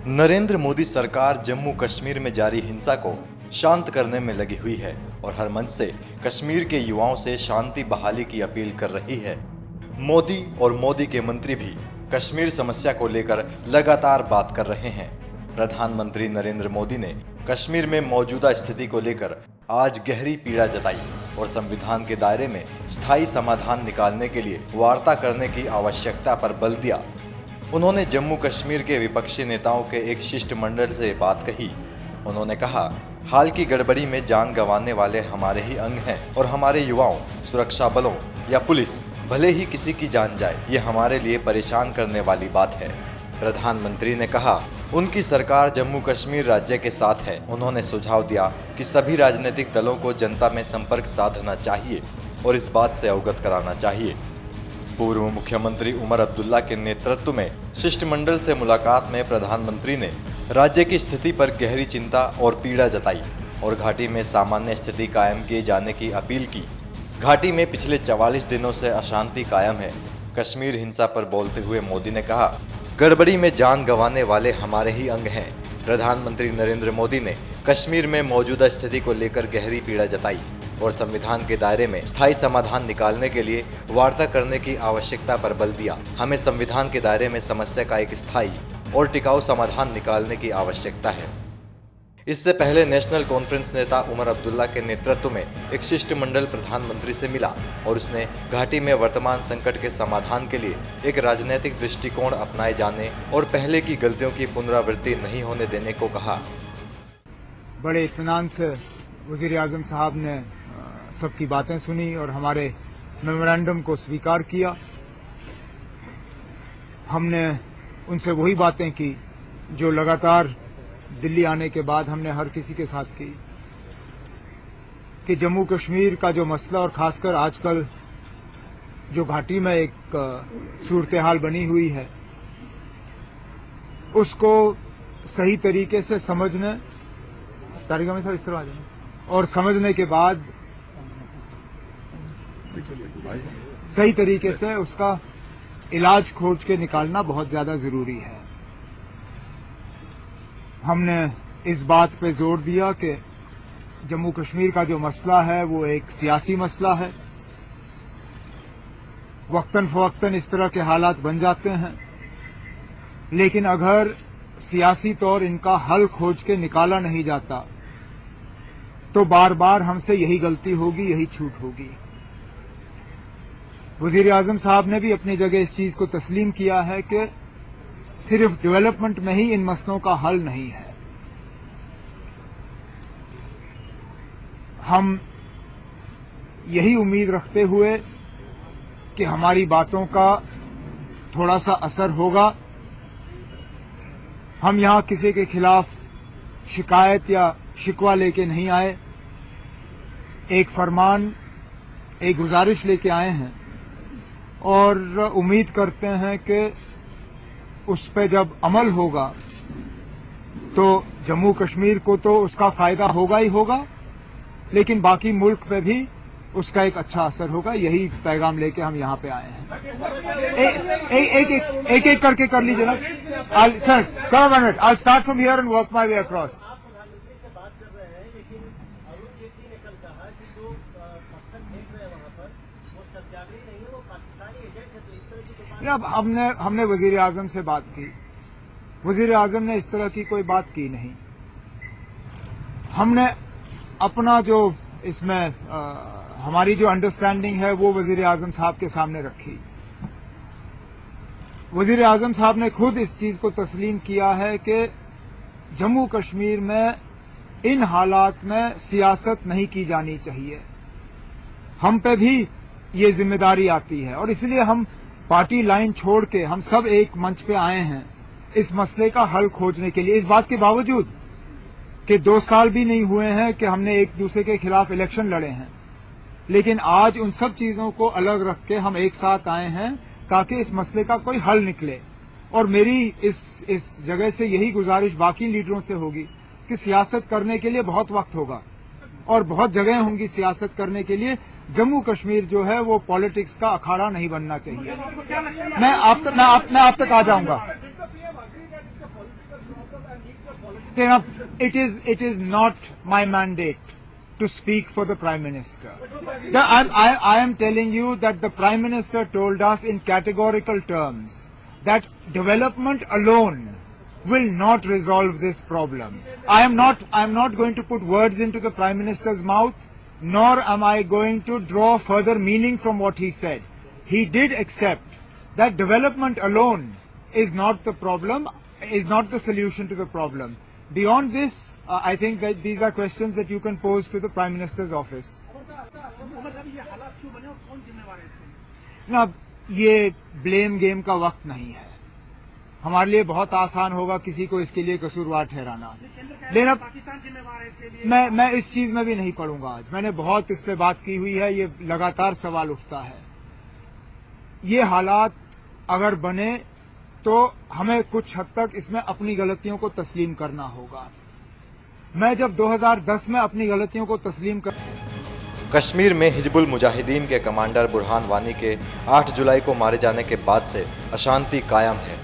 नरेंद्र मोदी सरकार जम्मू कश्मीर में जारी हिंसा को शांत करने में लगी हुई है और हर मंच से कश्मीर के युवाओं से शांति बहाली की अपील कर रही है। मोदी और मोदी के मंत्री भी कश्मीर समस्या को लेकर लगातार बात कर रहे हैं। प्रधानमंत्री नरेंद्र मोदी ने कश्मीर में मौजूदा स्थिति को लेकर आज गहरी पीड़ा जताई और संविधान के दायरे में स्थायी समाधान निकालने के लिए वार्ता करने की आवश्यकता पर बल दिया। उन्होंने जम्मू कश्मीर के विपक्षी नेताओं के एक शिष्टमंडल से बात कही। उन्होंने कहा, हाल की गड़बड़ी में जान गंवाने वाले हमारे ही अंग हैं और हमारे युवाओं, सुरक्षा बलों या पुलिस, भले ही किसी की जान जाए, ये हमारे लिए परेशान करने वाली बात है। प्रधानमंत्री ने कहा, उनकी सरकार जम्मू कश्मीर राज्य के साथ है। उन्होंने सुझाव दिया कि सभी राजनीतिक दलों को जनता में संपर्क साधना चाहिए और इस बात से अवगत कराना चाहिए। पूर्व मुख्यमंत्री उमर अब्दुल्ला के नेतृत्व में शिष्टमंडल से मुलाकात में प्रधानमंत्री ने राज्य की स्थिति पर गहरी चिंता और पीड़ा जताई और घाटी में सामान्य स्थिति कायम किए जाने की अपील की। घाटी में पिछले 44 दिनों से अशांति कायम है। कश्मीर हिंसा पर बोलते हुए मोदी ने कहा, गड़बड़ी में जान गंवाने वाले हमारे ही अंग हैं। प्रधानमंत्री नरेंद्र मोदी ने कश्मीर में मौजूदा स्थिति को लेकर गहरी पीड़ा जताई और संविधान के दायरे में स्थायी समाधान निकालने के लिए वार्ता करने की आवश्यकता पर बल दिया। हमें संविधान के दायरे में समस्या का एक स्थायी और टिकाऊ समाधान निकालने की आवश्यकता है। इससे पहले नेशनल कॉन्फ्रेंस नेता उमर अब्दुल्ला के नेतृत्व में एक शिष्टमंडल प्रधानमंत्री से मिला और उसने घाटी में वर्तमान संकट के समाधान के लिए एक राजनीतिक दृष्टिकोण अपनाए जाने और पहले की गलतियों की पुनरावृत्ति नहीं होने देने को कहा। बड़े इत्मीनान से वजीर आजम साहब ने सबकी बातें सुनी और हमारे मेमोरेंडम को स्वीकार किया। हमने उनसे वही बातें की जो लगातार दिल्ली आने के बाद हमने हर किसी के साथ की कि जम्मू कश्मीर का जो मसला और खासकर आजकल जो घाटी में एक सूरत हाल बनी हुई है, उसको सही तरीके से समझने तारीख में सर इस तरह आ जाए और समझने के बाद सही तरीके से उसका इलाज खोज के निकालना बहुत ज्यादा जरूरी है। हमने इस बात पे जोर दिया कि जम्मू कश्मीर का जो मसला है वो एक सियासी मसला है। वक्तन फवक्तन इस तरह के हालात बन जाते हैं, लेकिन अगर सियासी तौर इनका हल खोज के निकाला नहीं जाता तो बार बार हमसे यही गलती होगी, यही छूट होगी। वजीर आजम साहब ने भी अपनी जगह इस चीज को तस्लीम किया है कि सिर्फ डेवलपमेंट में ही इन मसलों का हल नहीं है। हम यही उम्मीद रखते हुए कि हमारी बातों का थोड़ा सा असर होगा। हम यहां किसी के खिलाफ शिकायत या शिकवा लेके नहीं आए, एक फरमान, एक गुजारिश लेके आए हैं और उम्मीद करते हैं कि उस पे जब अमल होगा तो जम्मू कश्मीर को तो उसका फायदा होगा ही होगा, लेकिन बाकी मुल्क पे भी उसका एक अच्छा असर होगा। यही पैगाम लेके हम यहाँ पे आए हैं। एक एक करके कर लीजिए ना। Sir 1 minute, I start from here and work my way across. अब हमने वजीर आजम से बात की, वजीर आजम ने इस तरह की कोई बात की नहीं। हमने अपना जो इसमें हमारी जो अंडरस्टैंडिंग है वो वजीर आजम साहब के सामने रखी। वजीर आजम साहब ने खुद इस चीज को तस्लीम किया है कि जम्मू कश्मीर में इन हालात में सियासत नहीं की जानी चाहिए। हम पे भी ये जिम्मेदारी आती है और इसलिए हम पार्टी लाइन छोड़ के हम सब एक मंच पे आए हैं इस मसले का हल खोजने के लिए। इस बात के बावजूद कि 2 साल भी नहीं हुए हैं कि हमने एक दूसरे के खिलाफ इलेक्शन लड़े हैं, लेकिन आज उन सब चीजों को अलग रख के हम एक साथ आए हैं ताकि इस मसले का कोई हल निकले। और मेरी इस जगह से यही गुजारिश बाकी लीडरों से होगी कि सियासत करने के लिए बहुत वक्त होगा और बहुत जगह होंगी सियासत करने के लिए। जम्मू कश्मीर जो है वो पॉलिटिक्स का अखाड़ा नहीं बनना चाहिए। मैं आप तक आ जाऊंगा। Now, it is not my mandate to speak for the Prime Minister. I am telling you that the Prime Minister told us in categorical terms that development alone will not resolve this problem. I am not going to put words into the Prime Minister's mouth, nor am I going to draw further meaning from what he said. He did accept that development alone is not the problem, is not the solution to the problem. Beyond this, I think that these are questions that you can pose to the Prime Minister's office. ना ये blame game का वक्त नहीं है. हमारे लिए बहुत आसान होगा किसी को इसके लिए कसूरवार ठहराना. लेकिन पाकिस्तान जिम्मेवार है इसके लिए. मैं इस चीज में भी नहीं पड़ूंगा आज. मैंने बहुत इस पे बात की हुई है. ये लगातार सवाल उठता है. ये हालात अगर बने तो हमें कुछ हद तक इसमें अपनी गलतियों को तस्लीम करना होगा. मैं जब 2010 में अपनी गलतियों को तस्लीम कर कश्मीर में हिजबुल मुजाहिदीन के कमांडर बुरहान वानी के 8 जुलाई को मारे जाने के बाद से अशांति कायम है